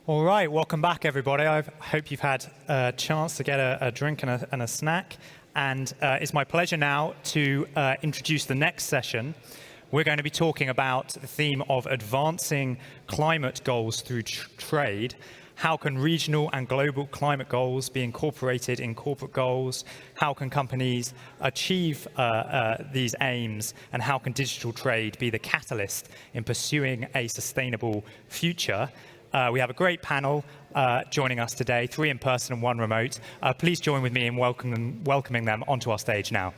All right, welcome back, everybody. I hope you've had a chance to get a drink and a snack. And it's my pleasure now to introduce the next session. We're going to be talking about the theme of advancing climate goals through trade. How can regional and global climate goals be incorporated in corporate goals? How can companies achieve these aims? And how can digital trade be the catalyst in pursuing a sustainable future? We have a great panel joining us today, 3 in person and 1 remote. Please join with me in welcoming them onto our stage now.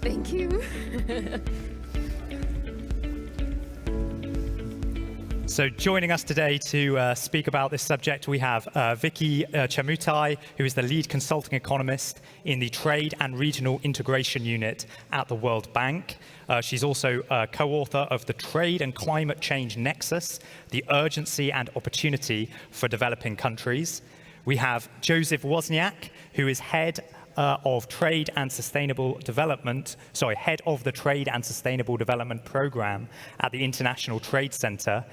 Thank you. So joining us today to speak about this subject, we have Vicky Chamutai, who is the lead consulting economist in the Trade and Regional Integration Unit at the World Bank. She's also co-author of the Trade and Climate Change Nexus, the Urgency and Opportunity for Developing Countries. We have Joseph Wozniak, who is head of Trade and Sustainable Development, head of the Trade and Sustainable Development Program at the International Trade Center.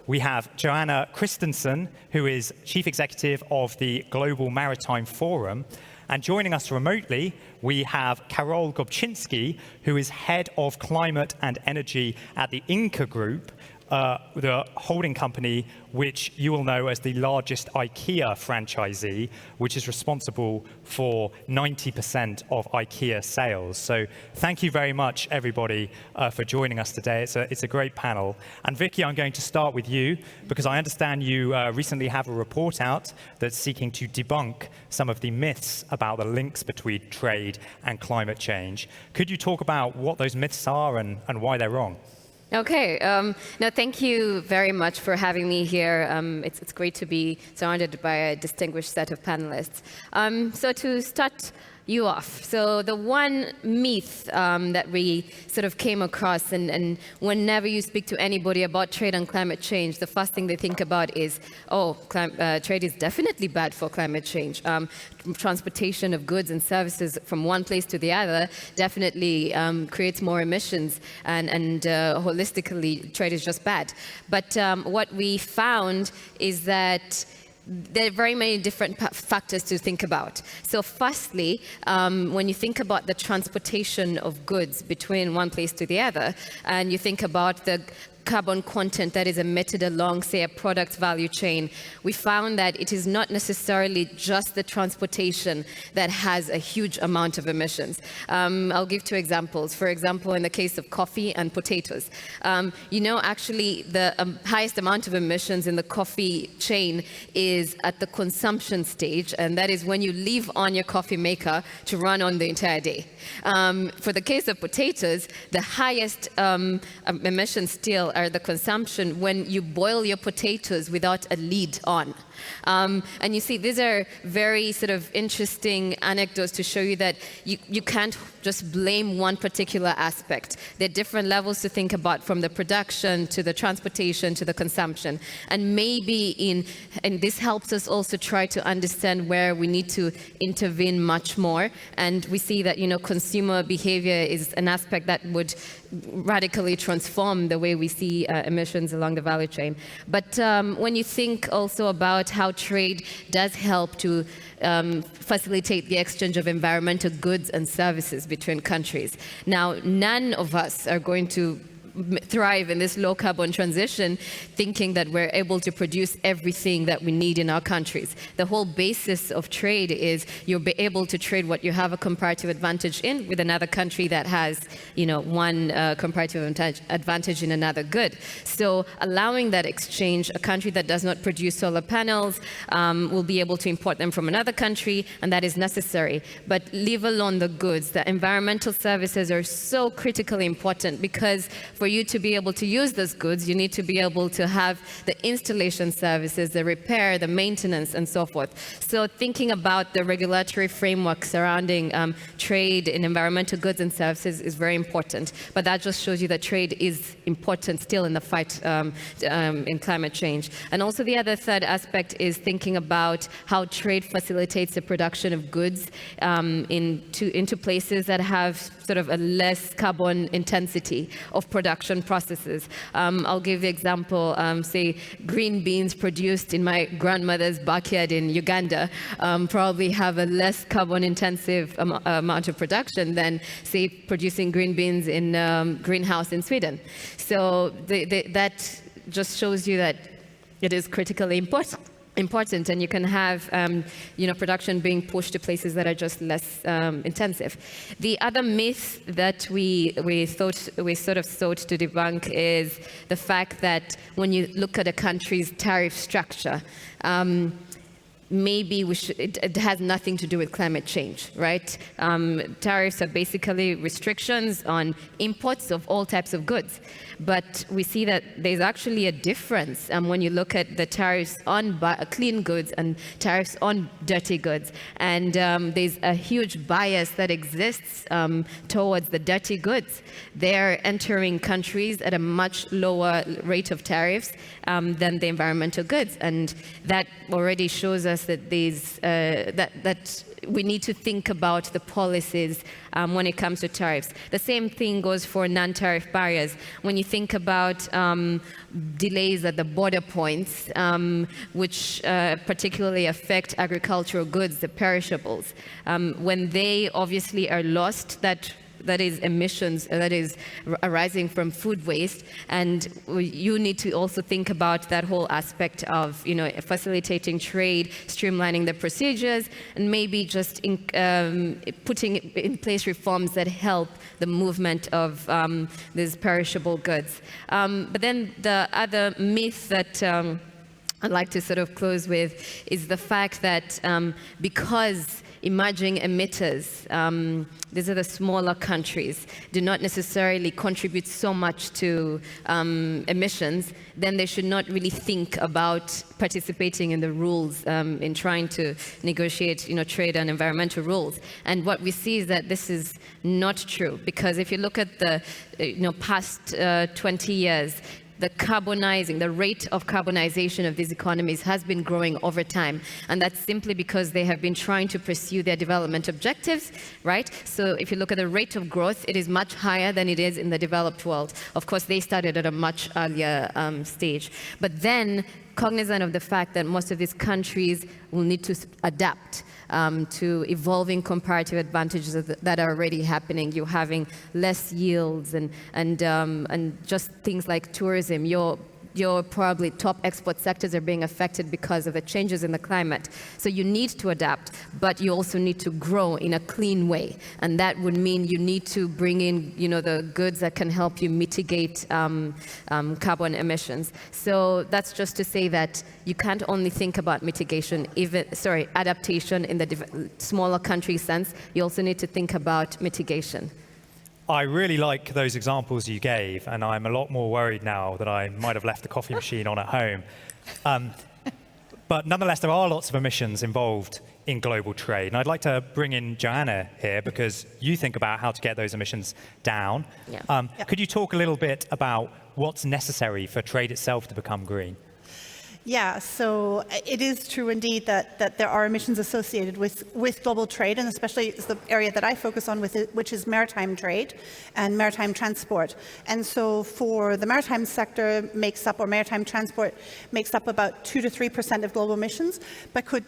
We have Joanna Christensen, who is Chief Executive of the Global Maritime Forum. And joining us remotely, we have Karol Gobczynski, who is Head of Climate and Energy at the Inca Group, the holding company which you will know as the largest IKEA franchisee, which is responsible for 90% of IKEA sales. So thank you very much, everybody, for joining us today. It's a great panel. And Vicky, I'm going to start with you, because I understand you recently have a report out that's seeking to debunk some of the myths about the links between trade and climate change. Could you talk about what those myths are and why they're wrong? Okay. No, thank you very much for having me here. It's great to be surrounded by a distinguished set of panelists. So to start you off, so the one myth that we sort of came across, and whenever you speak to anybody about trade and climate change, the first thing they think about is, trade is definitely bad for climate change. Transportation of goods and services from one place to the other definitely creates more emissions, and holistically, trade is just bad. But what we found is that there are very many different factors to think about. So firstly, when you think about the transportation of goods between one place to the other, and you think about the carbon content that is emitted along, say, a product value chain, we found that it is not necessarily just the transportation that has a huge amount of emissions. I'll give 2 examples. For example, in the case of coffee and potatoes, actually the highest amount of emissions in the coffee chain is at the consumption stage, and that is when you leave on your coffee maker to run on the entire day. For the case of potatoes, the highest emissions still are the consumption when you boil your potatoes without a lid on. And you see, these are very sort of interesting anecdotes to show you that you can't just blame one particular aspect. There are different levels to think about, from the production to the transportation to the consumption. And maybe and this helps us also try to understand where we need to intervene much more. And we see that, consumer behavior is an aspect that would radically transform the way we see emissions along the value chain. But when you think also about how trade does help to facilitate the exchange of environmental goods and services between countries. Now, none of us are going to thrive in this low carbon transition thinking that we're able to produce everything that we need in our countries. The whole basis of trade is you'll be able to trade what you have a comparative advantage in with another country that has, one comparative advantage in another good. So allowing that exchange, a country that does not produce solar panels will be able to import them from another country, and that is necessary. But leave alone the goods. The environmental services are so critically important because, for you to be able to use those goods, you need to be able to have the installation services, the repair, the maintenance, and so forth. So thinking about the regulatory framework surrounding trade in environmental goods and services is very important. But that just shows you that trade is important still in the fight in climate change. And also the other third aspect is thinking about how trade facilitates the production of goods into places that have sort of a less carbon intensity of production processes. I'll give the example, say, green beans produced in my grandmother's backyard in Uganda probably have a less carbon intensive amount of production than, say, producing green beans in greenhouse in Sweden. So that just shows you that it is critically important, and you can have production being pushed to places that are just less intensive. The other myth that we sort of sought to debunk is the fact that when you look at a country's tariff structure, maybe it has nothing to do with climate change, right? Tariffs are basically restrictions on imports of all types of goods. But we see that there's actually a difference when you look at the tariffs on clean goods and tariffs on dirty goods. And there's a huge bias that exists towards the dirty goods. They're entering countries at a much lower rate of tariffs than the environmental goods. And that already shows us that that we need to think about the policies when it comes to tariffs. The same thing goes for non-tariff barriers. When you think about delays at the border points, which particularly affect agricultural goods, the perishables, when they obviously are lost, that is emissions that is arising from food waste, and you need to also think about that whole aspect of facilitating trade, streamlining the procedures, and maybe just putting in place reforms that help the movement of these perishable goods. But then the other myth that I'd like to sort of close with is the fact that because emerging emitters, these are the smaller countries, do not necessarily contribute so much to emissions, then they should not really think about participating in the rules in trying to negotiate trade and environmental rules. And what we see is that this is not true, because if you look at the past 20 years, the rate of carbonization of these economies has been growing over time. And that's simply because they have been trying to pursue their development objectives, right? So if you look at the rate of growth, it is much higher than it is in the developed world. Of course, they started at a much earlier stage. But then, cognizant of the fact that most of these countries will need to adapt to evolving comparative advantages that are already happening. You're having less yields and just things like tourism. Your probably top export sectors are being affected because of the changes in the climate. So you need to adapt, but you also need to grow in a clean way. And that would mean you need to bring in, the goods that can help you mitigate carbon emissions. So that's just to say that you can't only think about adaptation in the smaller country sense. You also need to think about mitigation. I really like those examples you gave, and I'm a lot more worried now that I might have left the coffee machine on at home. But nonetheless, there are lots of emissions involved in global trade. And I'd like to bring in Joanna here, because you think about how to get those emissions down. Yeah. Could you talk a little bit about what's necessary for trade itself to become green? Yeah, so it is true indeed that there are emissions associated with global trade, and especially the area that I focus on with it, which is maritime trade and maritime transport. And so for the maritime sector maritime transport makes up about 2 to 3% of global emissions, but could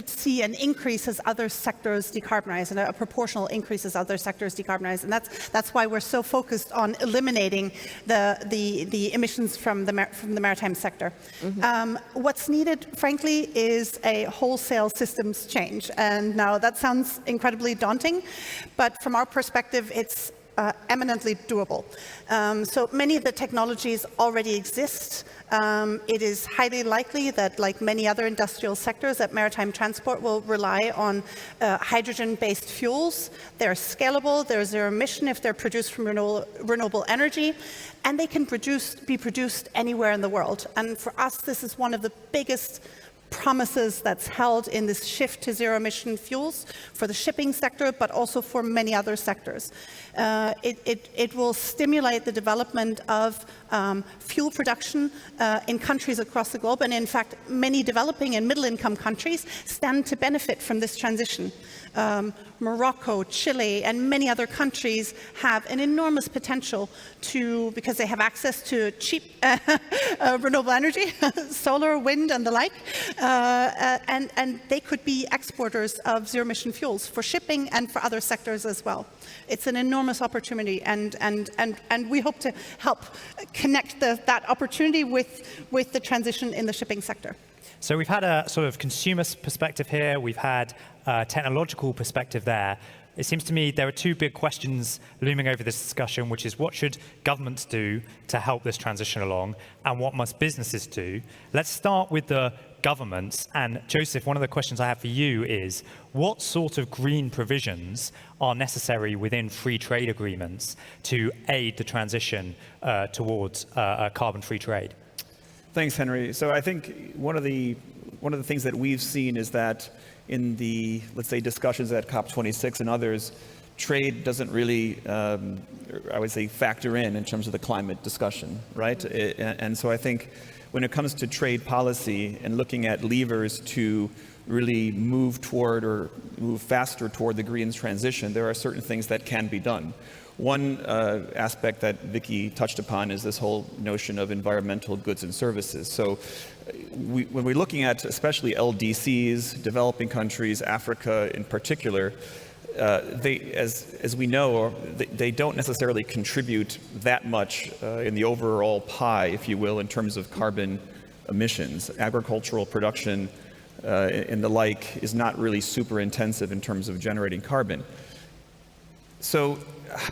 see an increase as other sectors decarbonize, and a proportional increase as other sectors decarbonize. And that's why we're so focused on eliminating the emissions from the maritime sector. Mm-hmm. What's needed, frankly, is a wholesale systems change. And now that sounds incredibly daunting, but from our perspective, it's eminently doable. So many of the technologies already exist. It is highly likely that, like many other industrial sectors, that maritime transport will rely on hydrogen-based fuels. They're scalable, they're zero emission if they're produced from renewable energy, and they can be produced anywhere in the world. And for us, this is one of the biggest promises that's held in this shift to zero-emission fuels for the shipping sector, but also for many other sectors. It will stimulate the development of fuel production in countries across the globe, and in fact, many developing and middle-income countries stand to benefit from this transition. Morocco, Chile, and many other countries have an enormous potential because they have access to cheap renewable energy, solar, wind, and the like, and they could be exporters of zero-emission fuels for shipping and for other sectors as well. It's an enormous opportunity, and we hope to help connect that opportunity with the transition in the shipping sector. So we've had a sort of consumer perspective here, we've had a technological perspective there. It seems to me there are two big questions looming over this discussion, which is what should governments do to help this transition along, and what must businesses do? Let's start with the governments. And Joseph, one of the questions I have for you is, what sort of green provisions are necessary within free trade agreements to aid the transition towards carbon-free trade? Thanks, Henry. So I think one of the things that we've seen is that in the, let's say, discussions at COP26 and others, trade doesn't really, I would say, factor in terms of the climate discussion, right? And so I think when it comes to trade policy and looking at levers to really move toward or move faster toward the green transition, there are certain things that can be done. One aspect that Vicky touched upon is this whole notion of environmental goods and services. So when we're looking at especially LDCs, developing countries, Africa in particular, as we know, they don't necessarily contribute that much in the overall pie, if you will, in terms of carbon emissions. Agricultural production and the like is not really super intensive in terms of generating carbon. So,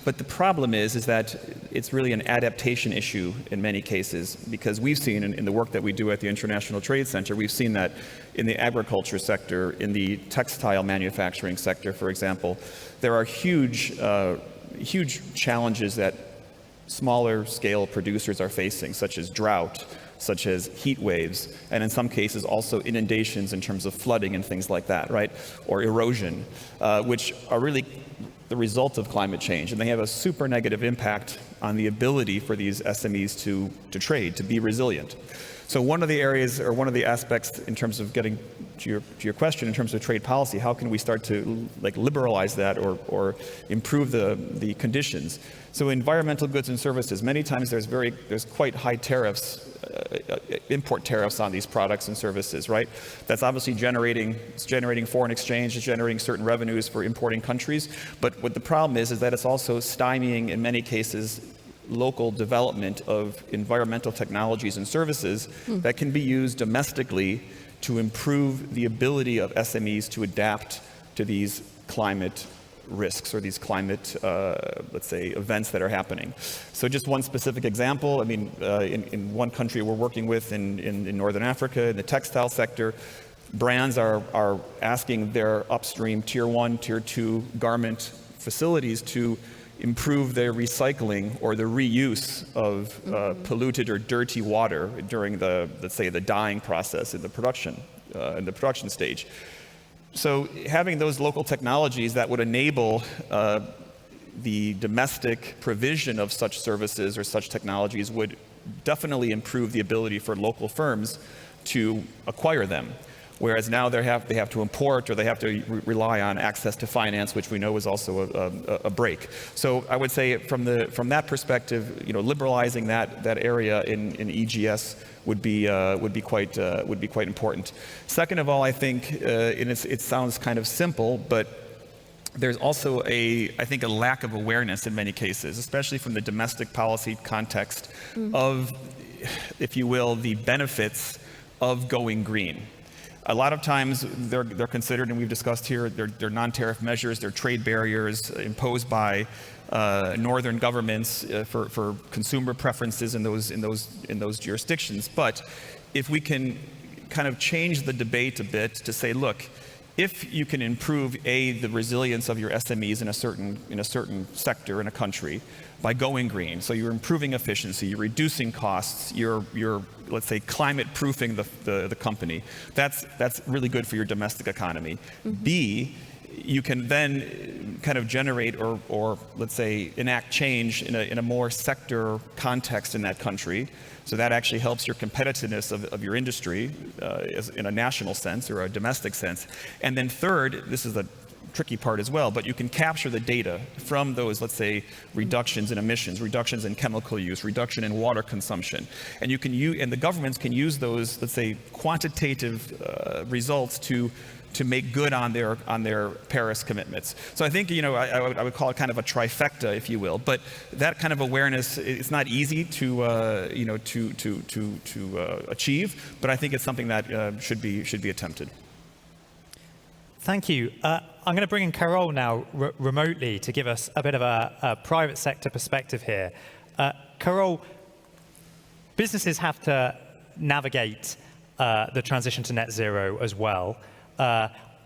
but the problem is that it's really an adaptation issue in many cases, because we've seen in the work that we do at the International Trade Center, we've seen that in the agriculture sector, in the textile manufacturing sector, for example, there are huge challenges that smaller scale producers are facing, such as drought, such as heat waves, and in some cases also inundations in terms of flooding and things like that, right? Or erosion, which are really the result of climate change, and they have a super negative impact on the ability for these SMEs to trade, to be resilient. So one of the areas, or one of the aspects in terms of getting to your question, in terms of trade policy, how can we start to liberalize that or improve the conditions? So environmental goods and services, many times there's quite high tariffs, import tariffs on these products and services, right? That's obviously generating foreign exchange, it's generating certain revenues for importing countries. But what the problem is that it's also stymieing, in many cases, local development of environmental technologies and services that can be used domestically to improve the ability of SMEs to adapt to these climate risks or these climate, let's say, events that are happening. So just one specific example, I mean, in one country we're working with in Northern Africa, in the textile sector, brands are asking their upstream tier 1, tier 2 garment facilities to improve their recycling or the reuse of polluted or dirty water during the, let's say, the dyeing process in the production stage. So having those local technologies that would enable the domestic provision of such services or such technologies would definitely improve the ability for local firms to acquire them. Whereas now they have to import, or they have to rely on access to finance, which we know is also a break. So I would say from that perspective, liberalizing that area in EGS would be quite important. Second of all, I think, and it sounds kind of simple, but there's also I think a lack of awareness in many cases, especially from the domestic policy context of, if you will, the benefits of going green. A lot of times they're considered, and we've discussed here, they're non-tariff measures, they're trade barriers imposed by northern governments for consumer preferences in those jurisdictions. But if we can kind of change the debate a bit to say, look, if you can improve the resilience of your SMEs in a certain sector in a country by going green, so you're improving efficiency, you're reducing costs, you're let's say climate proofing the company, that's really good for your domestic economy. Mm-hmm. B, you can then kind of generate or let's say enact change in a more sector context in that country. So that actually helps your competitiveness of your industry in a national sense or a domestic sense. And then third, this is the tricky part as well, but you can capture the data from those, let's say, reductions in emissions, reductions in chemical use, reduction in water consumption. And and the governments can use those, let's say, quantitative results to make good on their Paris commitments. So I think, I would call it kind of a trifecta, if you will. But that kind of awareness, it's not easy to achieve. But I think it's something that should be attempted. Thank you. I'm going to bring in Carol now remotely to give us a bit of a private sector perspective here. Carol, businesses have to navigate the transition to net zero as well.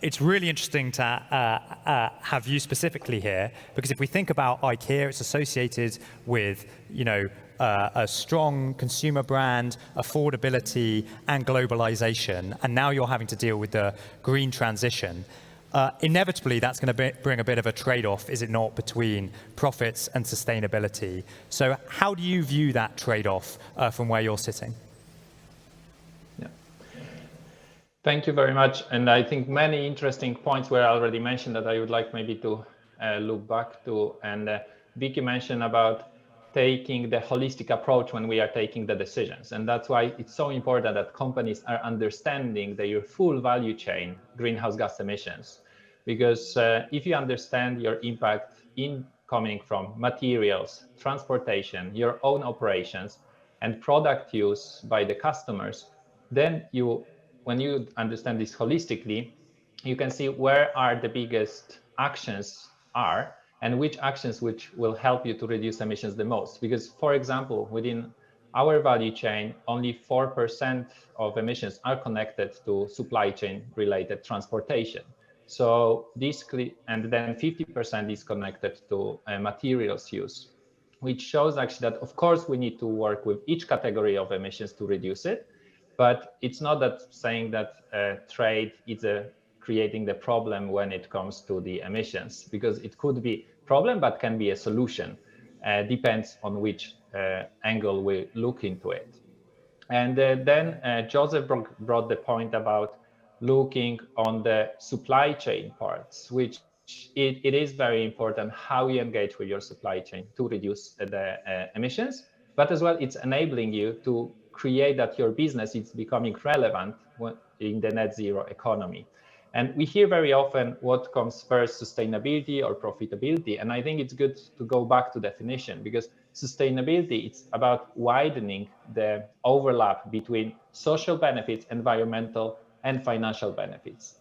It's really interesting to have you specifically here, because if we think about IKEA, it's associated with, a strong consumer brand, affordability, and globalization. And now you're having to deal with the green transition. Inevitably, that's going to bring a bit of a trade-off, is it not, between profits and sustainability? So how do you view that trade-off from where you're sitting? Thank you very much. And I think many interesting points were already mentioned that I would like maybe to look back to. And Vicky mentioned about taking the holistic approach when we are taking the decisions. And that's why it's so important that companies are understanding their full value chain greenhouse gas emissions. Because if you understand your impact coming from materials, transportation, your own operations, and product use by the customers, then when you understand this holistically, you can see where are the biggest actions are and which actions which will help you to reduce emissions the most. Because, for example, within our value chain, only 4% of emissions are connected to supply chain related transportation. So and then 50% is connected to materials use, which shows actually that, of course, we need to work with each category of emissions to reduce it. But it's not that saying that trade is creating the problem when it comes to the emissions, because it could be a problem, but can be a solution. Depends on which angle we look into it. And then Joseph brought the point about looking on the supply chain parts, which it is very important how you engage with your supply chain to reduce the emissions, but as well it's enabling you to create that your business is becoming relevant in the net zero economy. And we hear very often what comes first, sustainability or profitability. And I think it's good to go back to definition, because sustainability, it's about widening the overlap between social benefits, environmental and financial benefits.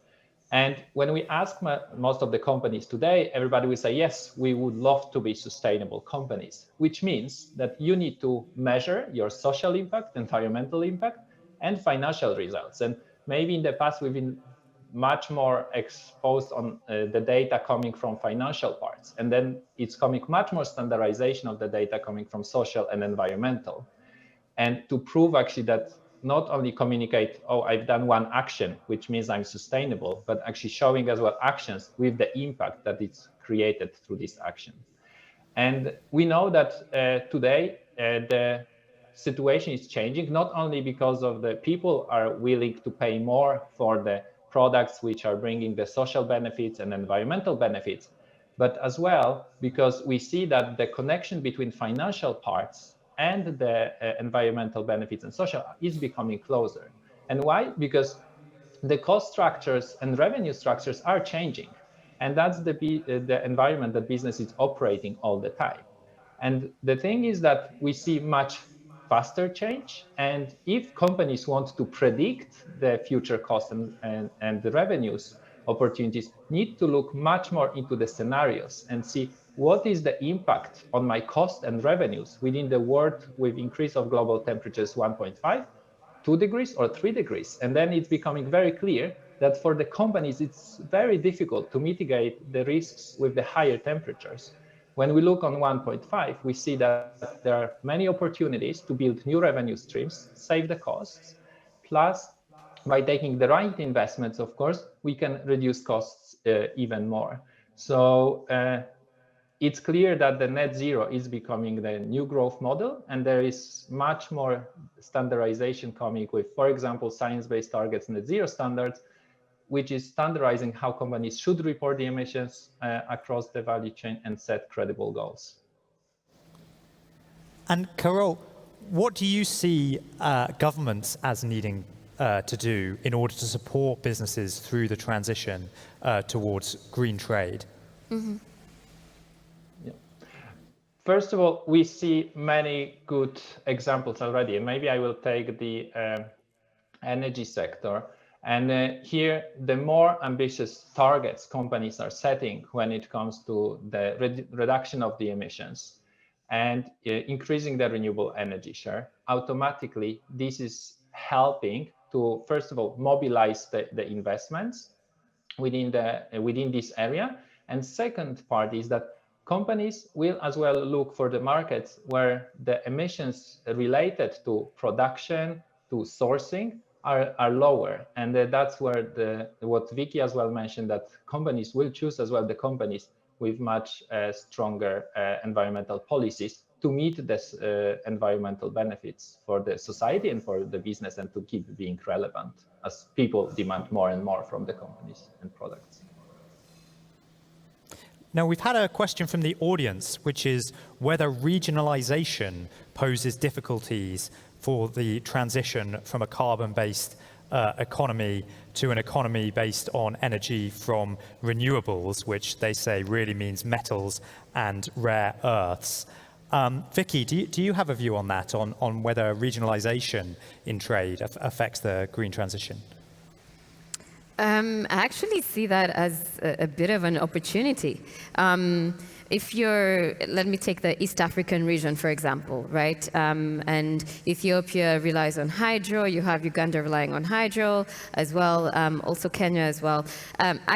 And when we ask most of the companies today, everybody will say, yes, we would love to be sustainable companies, which means that you need to measure your social impact, environmental impact, and financial results. And maybe in the past, we've been much more exposed on the data coming from financial parts. And then it's coming much more standardization of the data coming from social and environmental. And to prove actually that not only communicate, oh, I've done one action, which means I'm sustainable, but actually showing as well actions with the impact that it's created through this action. And we know that today the situation is changing, not only because of the people are willing to pay more for the products which are bringing the social benefits and environmental benefits, but as well because we see that the connection between financial parts and the environmental benefits and social is becoming closer. And why? Because the cost structures and revenue structures are changing. And that's the environment that business is operating all the time. And the thing is that we see much faster change. And if companies want to predict the future costs and the revenues, opportunities need to look much more into the scenarios and see what is the impact on my cost and revenues within the world with increase of global temperatures 1.5, 2 degrees or 3 degrees. And then it's becoming very clear that for the companies, it's very difficult to mitigate the risks with the higher temperatures. When we look on 1.5, we see that there are many opportunities to build new revenue streams, save the costs, plus by taking the right investments, of course, we can reduce costs even more. So it's clear that the net zero is becoming the new growth model, and there is much more standardization coming with, for example, science-based targets net zero standards, which is standardizing how companies should report the emissions across the value chain and set credible goals. And Carol, what do you see governments as needing to do in order to support businesses through the transition towards green trade? Mm-hmm. Yeah. First of all, we see many good examples already. And maybe I will take the energy sector. And here, the more ambitious targets companies are setting when it comes to the reduction of the emissions and increasing the renewable energy share, automatically, this is helping to, first of all, mobilize the investments within this area. And second part is that companies will as well look for the markets where the emissions related to production, to sourcing are lower. And that's where what Vicky as well mentioned, that companies will choose as well the companies with much stronger environmental policies to meet this environmental benefits for the society and for the business, and to keep being relevant as people demand more and more from the companies and products. Now, we've had a question from the audience, which is whether regionalization poses difficulties for the transition from a carbon-based economy to an economy based on energy from renewables, which they say really means metals and rare earths. Vicky, do you have a view on that, on whether regionalization in trade affects the green transition? I actually see that as a bit of an opportunity. Let me take the East African region, for example, right? And Ethiopia relies on hydro, you have Uganda relying on hydro as well, also Kenya as well.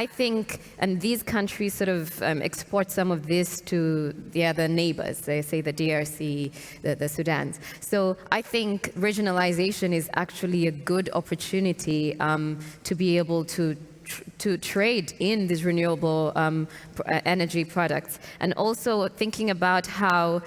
I think, and these countries sort of export some of this to the other neighbors, they say the DRC, the Sudans. So I think regionalization is actually a good opportunity to be able to trade in these renewable energy products, and also thinking about how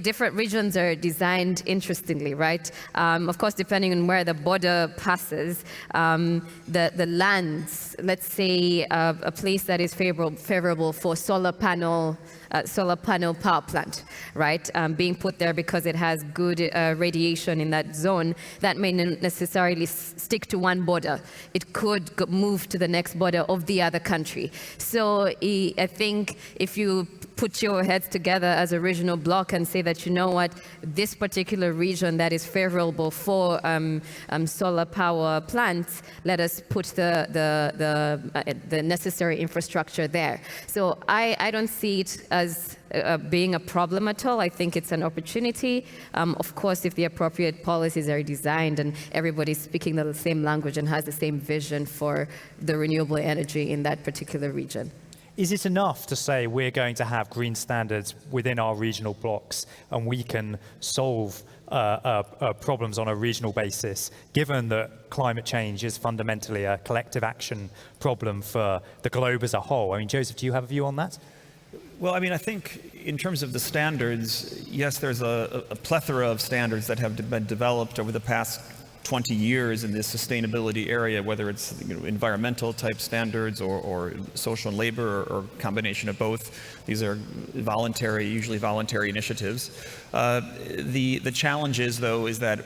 different regions are designed interestingly, right? Of course, depending on where the border passes, the lands, let's say a place that is favorable for solar panel power plant, right? Being put there because it has good radiation in that zone, that may not necessarily stick to one border. It could move to the next border of the other country. So I think if you put your heads together as a regional bloc and say that, you know what, this particular region that is favorable for solar power plants, let us put the necessary infrastructure there. So I don't see it as being a problem at all. I think it's an opportunity. Of course, if the appropriate policies are designed and everybody's speaking the same language and has the same vision for the renewable energy in that particular region. Is it enough to say we're going to have green standards within our regional blocks and we can solve problems on a regional basis, given that climate change is fundamentally a collective action problem for the globe as a whole? I mean, Joseph, do you have a view on that? Well, I mean, I think in terms of the standards, yes, there's a plethora of standards that have been developed over the past 20 years in this sustainability area, whether it's environmental type standards or social and labor or combination of both. These are usually voluntary initiatives. The challenge is, though, is that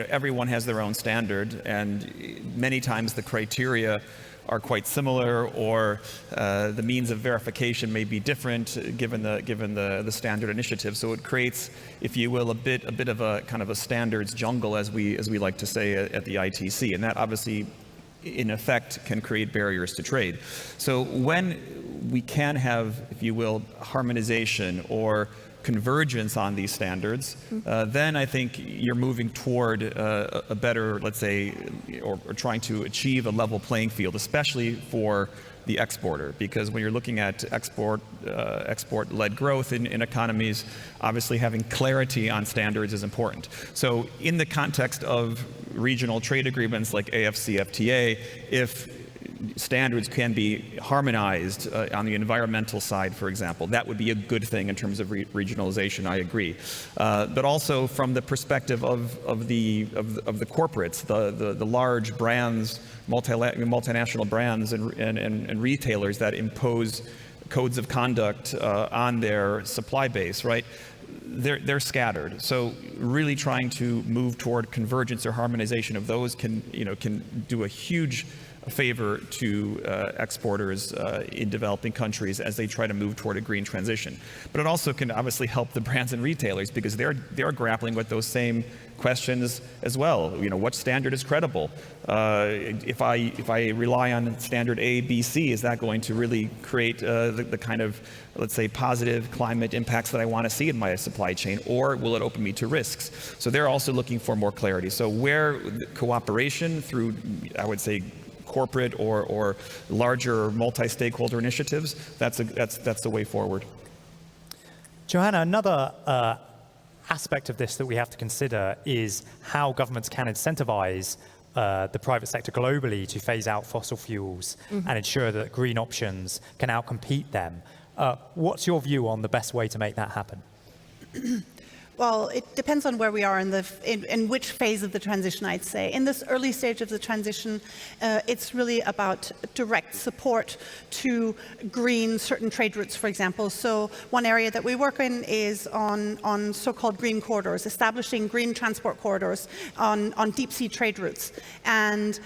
everyone has their own standard, and many times the criteria are quite similar, or the means of verification may be different given the standard initiative. So it creates, if you will, a bit of a kind of a standards jungle, as we like to say at the ITC, and that obviously in effect can create barriers to trade. So when we can have, if you will, harmonization or convergence on these standards, then I think you're moving toward a better, let's say, or trying to achieve a level playing field, especially for the exporter, because when you're looking at export-led growth in economies, obviously having clarity on standards is important. So in the context of regional trade agreements like AFCFTA, if standards can be harmonized on the environmental side, for example, that would be a good thing in terms of regionalization, I agree. But also from the perspective of the corporates, the large brands, multinational brands and retailers that impose codes of conduct on their supply base, right? They're scattered. So really trying to move toward convergence or harmonization of those can do a huge favor to exporters in developing countries as they try to move toward a green transition. But it also can obviously help the brands and retailers, because they're grappling with those same questions as well. What standard is credible? If I rely on standard A, B, C, is that going to really create the kind of, let's say, positive climate impacts that I want to see in my supply chain, or will it open me to risks? So they're also looking for more clarity. So where cooperation through, I would say, corporate or larger multi-stakeholder initiatives, that's the way forward. Johanna, another aspect of this that we have to consider is how governments can incentivize the private sector globally to phase out fossil fuels and ensure that green options can outcompete them. What's your view on the best way to make that happen? Well, it depends on where we are in which phase of the transition, I'd say. In this early stage of the transition, it's really about direct support to green certain trade routes, for example. So one area that we work in is on so-called green corridors, establishing green transport corridors on deep sea trade routes. And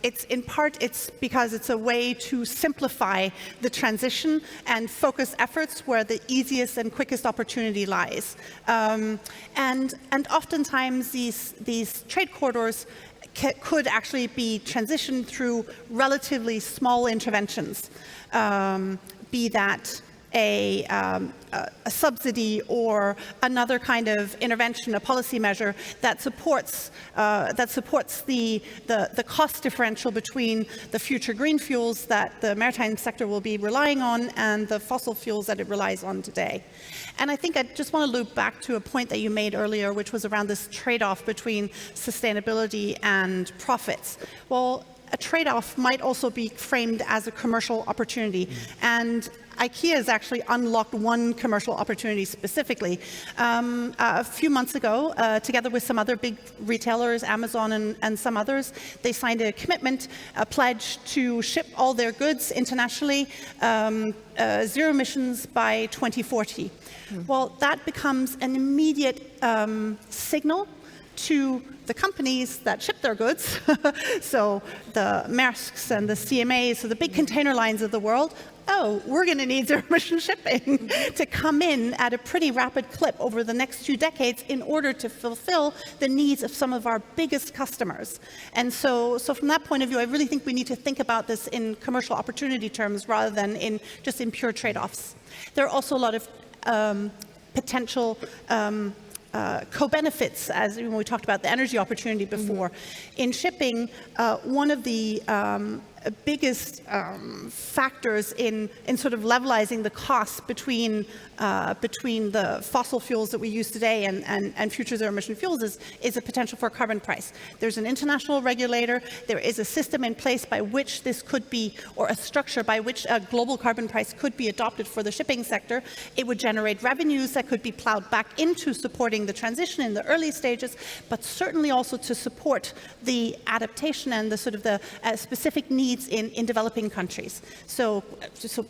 it's because it's a way to simplify the transition and focus efforts where the easiest and quickest opportunity lies. And oftentimes these trade corridors could actually be transitioned through relatively small interventions, be that a subsidy or another kind of intervention, a policy measure that supports the cost differential between the future green fuels that the maritime sector will be relying on and the fossil fuels that it relies on today. And I think I just want to loop back to a point that you made earlier, which was around this trade-off between sustainability and profits. Well, a trade-off might also be framed as a commercial opportunity. And IKEA has actually unlocked one commercial opportunity specifically. A few months ago, together with some other big retailers, Amazon and some others, they signed a commitment, a pledge to ship all their goods internationally, zero emissions by 2040. Well, that becomes an immediate signal to the companies that ship their goods, so the Maersks and the CMAs, so the big container lines of the world. Oh, we're going to need zero-emission shipping to come in at a pretty rapid clip over the next 2 decades in order to fulfill the needs of some of our biggest customers. And so from that point of view, I really think we need to think about this in commercial opportunity terms rather than just in pure trade-offs. There are also a lot of potential co-benefits, as when we talked about the energy opportunity before. In shipping, one of the biggest factors in sort of levelizing the costs between the fossil fuels that we use today and future zero-emission fuels is a potential for a carbon price. There's an international regulator. There is a system in place by which this could be, or a structure by which a global carbon price could be adopted for the shipping sector. It would generate revenues that could be plowed back into supporting the transition in the early stages, but certainly also to support the adaptation and the sort of the specific needs in developing countries. So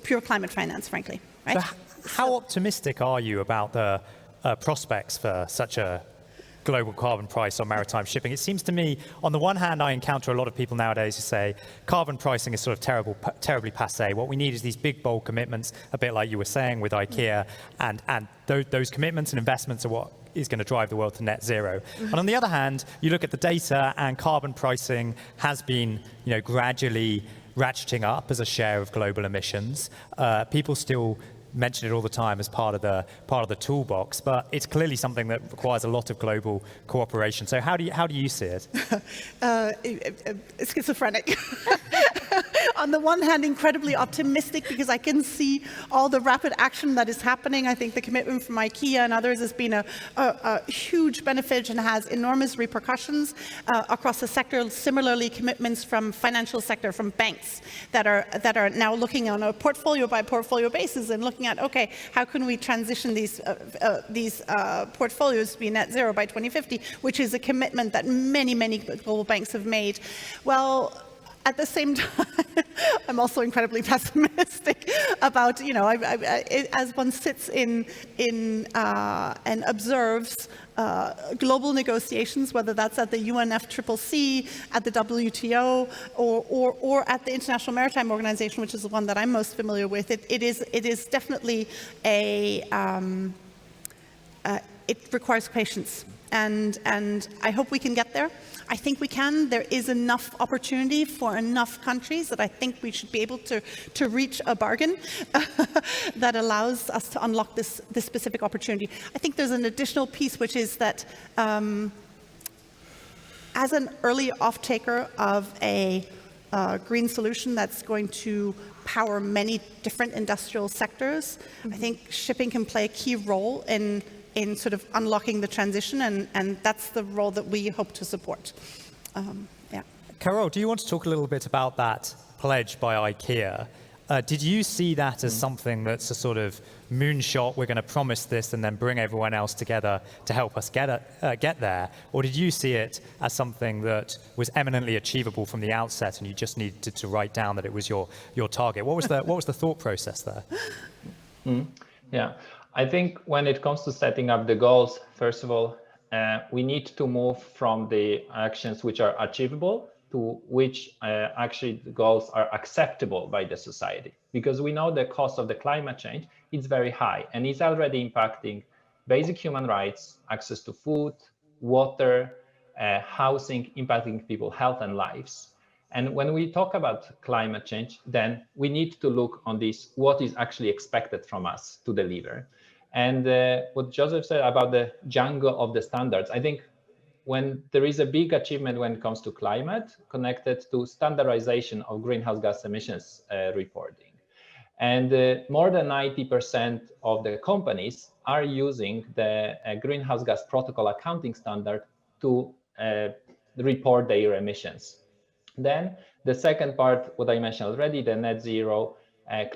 pure climate finance, frankly. Right? So how optimistic are you about the prospects for such a global carbon price on maritime shipping. It seems to me, on the one hand, I encounter a lot of people nowadays who say carbon pricing is sort of terribly passé. What we need is these big, bold commitments, a bit like you were saying with IKEA, and those commitments and investments are what is going to drive the world to net zero. And on the other hand, you look at the data, and carbon pricing has been, gradually ratcheting up as a share of global emissions. People still mention it all the time as part of the toolbox, but it's clearly something that requires a lot of global cooperation. So how do you see it? Schizophrenic. On the one hand, incredibly optimistic because I can see all the rapid action that is happening. I think the commitment from IKEA and others has been a huge benefit and has enormous repercussions across the sector. Similarly, commitments from financial sector, from banks that are now looking on a portfolio by portfolio basis and looking at, okay, how can we transition these portfolios to be net zero by 2050, which is a commitment that many global banks have made. Well, at the same time, I'm also incredibly pessimistic about, as one sits in and observes global negotiations, whether that's at the UNFCCC, at the WTO, or at the International Maritime Organization, which is the one that I'm most familiar with. It is definitely it requires patience, and I hope we can get there. I think we can. There is enough opportunity for enough countries that I think we should be able to reach a bargain that allows us to unlock this specific opportunity. I think there's an additional piece, which is that as an early off-taker of a green solution that's going to power many different industrial sectors, I think shipping can play a key role in sort of unlocking the transition, and that's the role that we hope to support. Yeah. Carol, do you want to talk a little bit about that pledge by IKEA? Did you see that as something that's a sort of moonshot, we're going to promise this and then bring everyone else together to help us get there? Or did you see it as something that was eminently achievable from the outset and you just needed to write down that it was your target? What was the thought process there? Yeah. I think when it comes to setting up the goals, first of all, we need to move from the actions which are achievable to which actually the goals are acceptable by the society. Because we know the cost of the climate change is very high and it's already impacting basic human rights, access to food, water, housing, impacting people's health and lives. And when we talk about climate change, then we need to look on this, what is actually expected from us to deliver. And what Joseph said about the jungle of the standards, I think when there is a big achievement when it comes to climate connected to standardization of greenhouse gas emissions reporting. And more than 90% of the companies are using the greenhouse gas protocol accounting standard to report their emissions. Then the second part, what I mentioned already, the net zero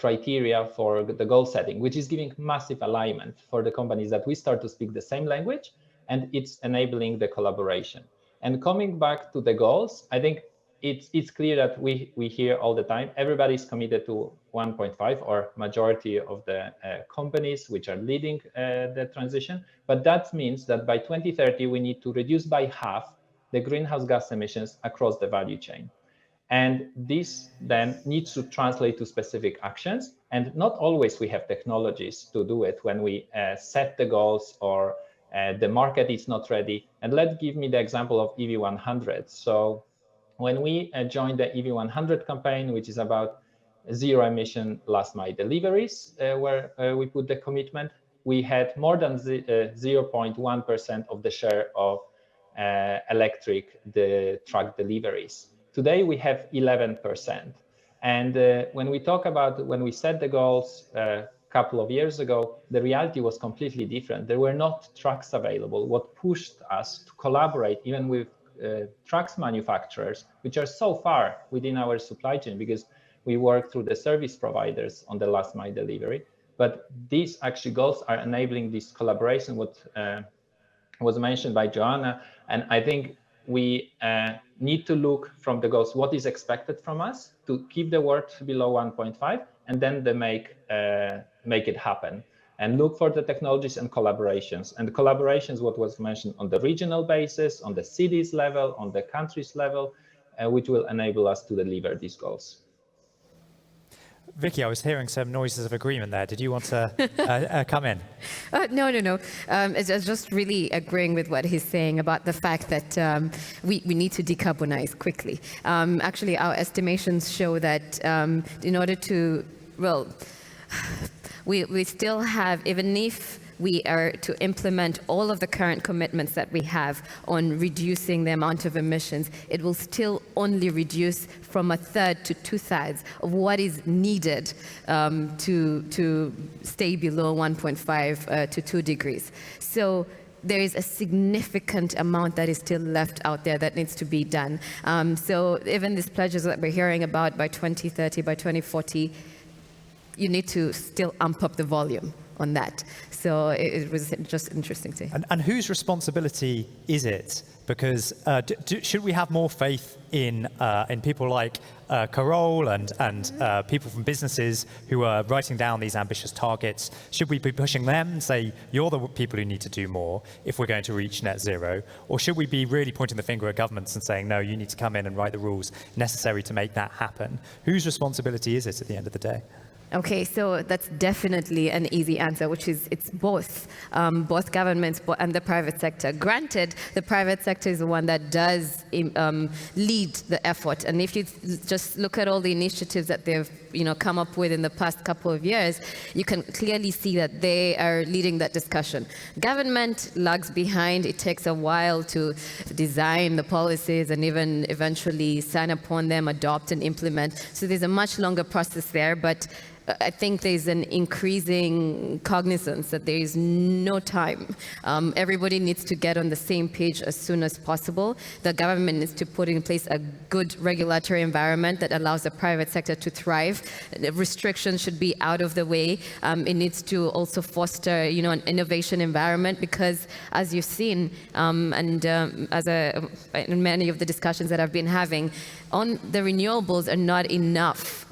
criteria for the goal setting, which is giving massive alignment for the companies that we start to speak the same language, and it's enabling the collaboration. And coming back to the goals, I think it's clear that we hear all the time, everybody's committed to 1.5 or majority of the companies which are leading the transition. But that means that by 2030, we need to reduce by half the greenhouse gas emissions across the value chain. And this then needs to translate to specific actions. And not always we have technologies to do it when we set the goals or the market is not ready. And let's give me the example of EV100. So when we joined the EV100 campaign, which is about zero emission last mile deliveries, where we put the commitment, we had more than 0.1% of the share of electric truck deliveries. Today we have 11%. And when we set the goals a couple of years ago, the reality was completely different. There were not trucks available. What pushed us to collaborate even with trucks manufacturers, which are so far within our supply chain because we work through the service providers on the last mile delivery. But these actually goals are enabling this collaboration, what was mentioned by Joanna. And I think we need to look from the goals, what is expected from us to keep the world below 1.5 and then make it happen. and look for the technologies and collaborations. And the collaborations, what was mentioned on the regional basis, on the cities level, on the countries level, which will enable us to deliver these goals. Vicky, I was hearing some noises of agreement there. Did you want to come in? No. It's just really agreeing with what he's saying about the fact that we need to decarbonize quickly. Actually, our estimations show that in order to, well, we still have, even if we are to implement all of the current commitments that we have on reducing the amount of emissions, it will still only reduce from 1/3 to 2/3 of what is needed to stay below 1.5 to 2 degrees. So there is a significant amount that is still left out there that needs to be done. So even these pledges that we're hearing about by 2030, by 2040, you need to still amp up the volume on that. So it was just interesting to hear. And whose responsibility is it? Because should we have more faith in people like Carol and people from businesses who are writing down these ambitious targets? Should we be pushing them and say, you're the people who need to do more if we're going to reach net zero? Or should we be really pointing the finger at governments and saying, no, you need to come in and write the rules necessary to make that happen? Whose responsibility is it at the end of the day? Okay, so that's definitely an easy answer, which is it's both governments and the private sector. Granted, the private sector is the one that does lead the effort, and if you just look at all the initiatives that they've come up with in the past couple of years, you can clearly see that they are leading that discussion. Government lags behind. It takes a while to design the policies and even eventually sign upon them, adopt and implement. So there's a much longer process there, but I think there's an increasing cognizance that there is no time. Everybody needs to get on the same page as soon as possible. The government needs to put in place a good regulatory environment that allows the private sector to thrive. The restrictions should be out of the way. It needs to also foster, an innovation environment, because as you've seen, in many of the discussions that I've been having, on the renewables are not enough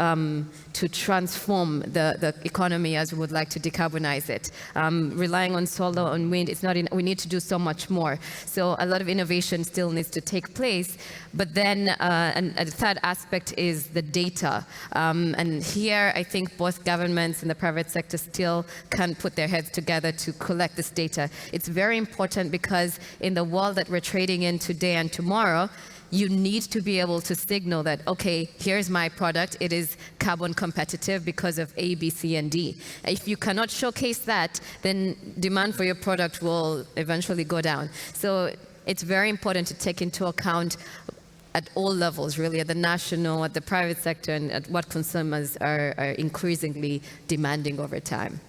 to transform the economy as we would like to decarbonize it. Relying on solar and wind, it's not we need to do so much more. So a lot of innovation still needs to take place. But then a third aspect is the data. And here I think both governments and the private sector still can't put their heads together to collect this data. It's very important because in the world that we're trading in today and tomorrow, you need to be able to signal that, okay, here's my product, it is carbon competitive because of A, B, C, and D. If you cannot showcase that, then demand for your product will eventually go down. So it's very important to take into account at all levels, really, at the national, at the private sector, and at what consumers are increasingly demanding over time.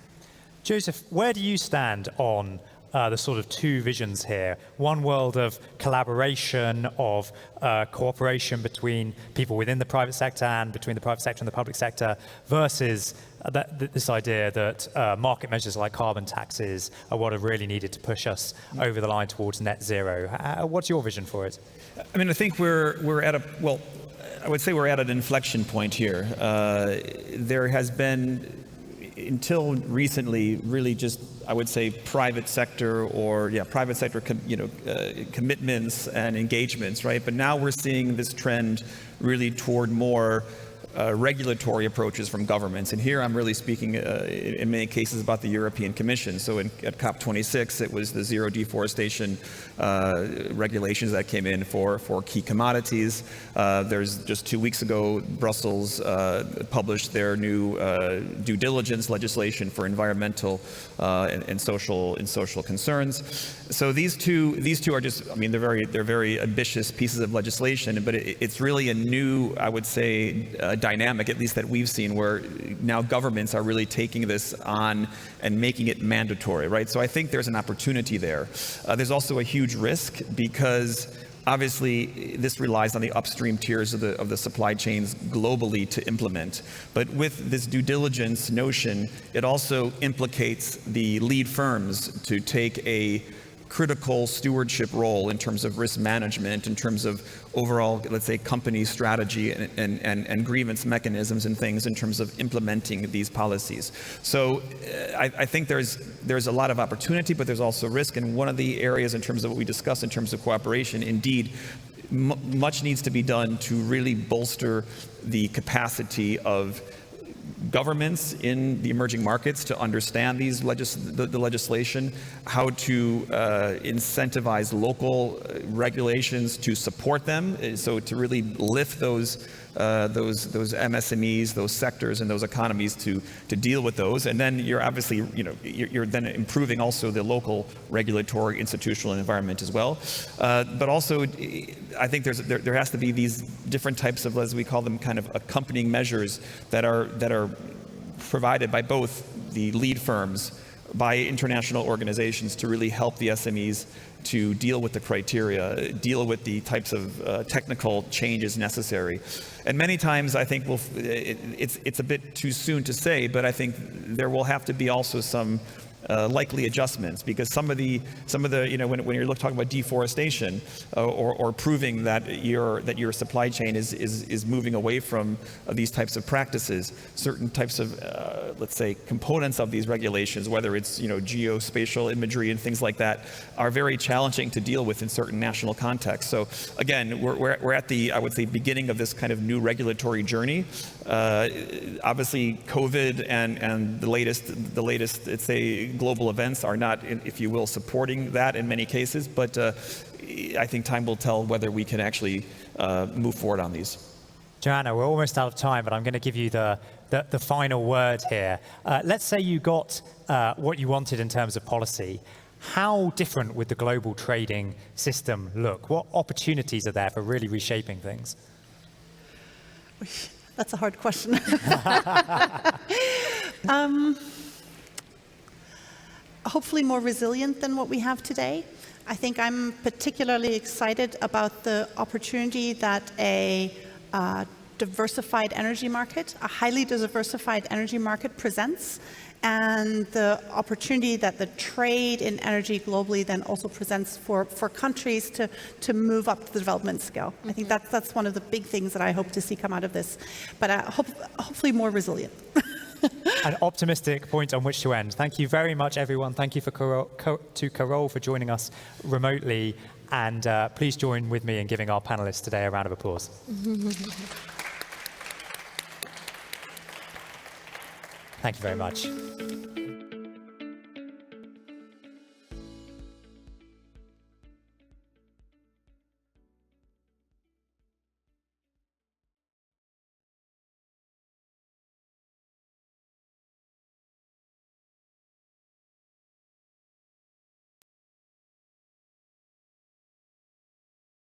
Joseph, where do you stand on the sort of two visions here? One world of collaboration, of cooperation between people within the private sector and between the private sector and the public sector, versus this idea that market measures like carbon taxes are what are really needed to push us over the line towards net zero. What's your vision for it? I mean, I think we're at I would say we're at an inflection point here. There has been, until recently, really just, I would say, private sector commitments and engagements, right? But now we're seeing this trend really toward more regulatory approaches from governments. And here I'm really speaking in many cases about the European Commission. So at COP26, it was the zero deforestation regulations that came in for key commodities. There's just 2 weeks ago, Brussels published their new due diligence legislation for environmental and social concerns. So these two are just, I mean, they're very ambitious pieces of legislation, but it's really a new, I would say, dynamic, at least that we've seen, where now governments are really taking this on and making it mandatory, right? So I think there's an opportunity there. There's also a huge risk, because obviously this relies on the upstream tiers of the supply chains globally to implement. But with this due diligence notion, it also implicates the lead firms to take a critical stewardship role in terms of risk management, in terms of overall, let's say, company strategy and grievance mechanisms and things in terms of implementing these policies. So I think there's a lot of opportunity, but there's also risk. And one of the areas in terms of what we discussed in terms of cooperation, indeed, much needs to be done to really bolster the capacity of governments in the emerging markets to understand these the legislation, how to incentivize local regulations to support them, so to really lift those MSMEs, those sectors, and those economies to deal with those. And then you're obviously, you're then improving also the local regulatory, institutional environment as well. But also, I think there has to be these different types of, as we call them, kind of accompanying measures that are provided by both the lead firms, by international organizations to really help the SMEs to deal with the criteria, deal with the types of technical changes necessary. And many times I think it's a bit too soon to say, but I think there will have to be also some likely adjustments, because some of the when you're talking about deforestation or proving that your supply chain is moving away from these types of practices, certain types of let's say components of these regulations, whether it's geospatial imagery and things like that, are very challenging to deal with in certain national contexts. So again, we're at the, I would say, beginning of this kind of new regulatory journey. Obviously, COVID and the latest, let's say, global events are not, if you will, supporting that in many cases. But I think time will tell whether we can actually move forward on these. Joanna, we're almost out of time, but I'm going to give you the final word here. Let's say you got what you wanted in terms of policy. How different would the global trading system look? What opportunities are there for really reshaping things? That's a hard question. Hopefully more resilient than what we have today. I think I'm particularly excited about the opportunity that a diversified energy market, a highly diversified energy market presents, and the opportunity that the trade in energy globally then also presents for countries to move up the development scale. I think that's one of the big things that I hope to see come out of this, but hopefully more resilient. An optimistic point on which to end. Thank you very much, everyone. Thank you to Carole for joining us remotely, and please join with me in giving our panelists today a round of applause. Thank you very much.